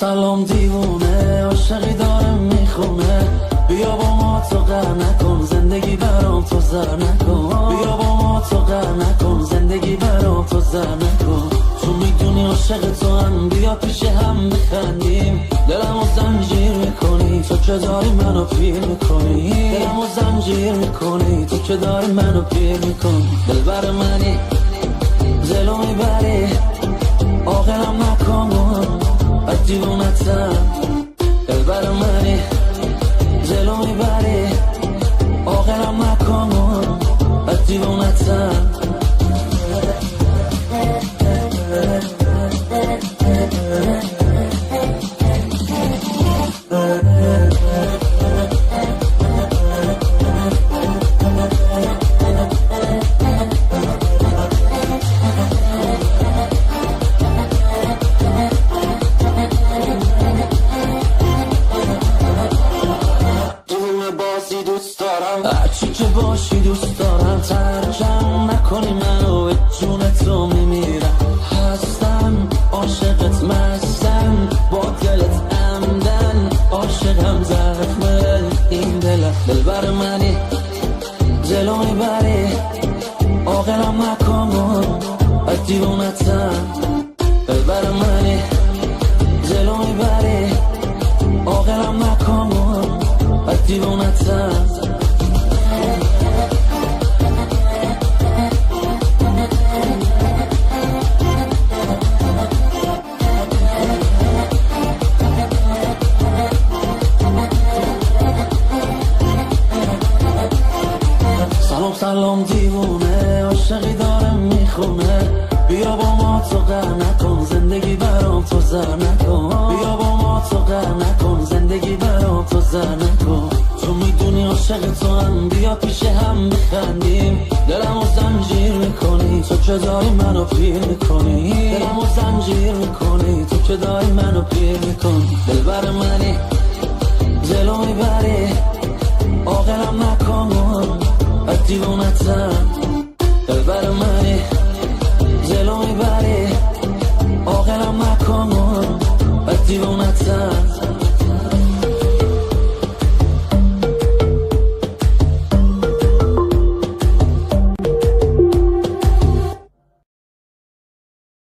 سلام دیوونه، عاشقی داره میخونه. بیا با ما تو قهر نکن، زندگی برام تو زر نکن. بیا با ما تو قهر نکن، زندگی برام تو زر نکن. تو میدونی عاشق تو هم، بیا پیش هم بخندیم. دلمو زنجیر میکنی تو که داری منو پیر میکنی. دلمو زنجیر میکنی تو که داری منو پیر میکنی. دلبر منی جلو میبری، عاقلم نکن از دیوونتم. دلبر منی جلو میبری، عاقلم نکن از دیوونتم. هرچی که باشی دوست دارم، ترجم نکنی منو، به جون تو میمیرم. هستم عاشقت، مستم با دلت عمدن، عاشقم زخم این دلم. دلبر منی جلو میبری، عاقلم نکن از دیوونتم. دلبر منی جلو میبری، عاقلم نکن از دیوونتم. سلام دیوونه، عاشقی داره میخونه. بیا با ما تو قهر نکن، زندگی برام تو زر نکن. بیا با ما تو قهر نکن، زندگی برام تو زر نکن. تو میدونی عاشق تو هم، بیا پیش هم بخندیم. دلمو زنجیر میکنی تو که داری منو پیر میکنی. دلمو زنجیر میکنی تو که داری منو پیر میکنی. دلبر منی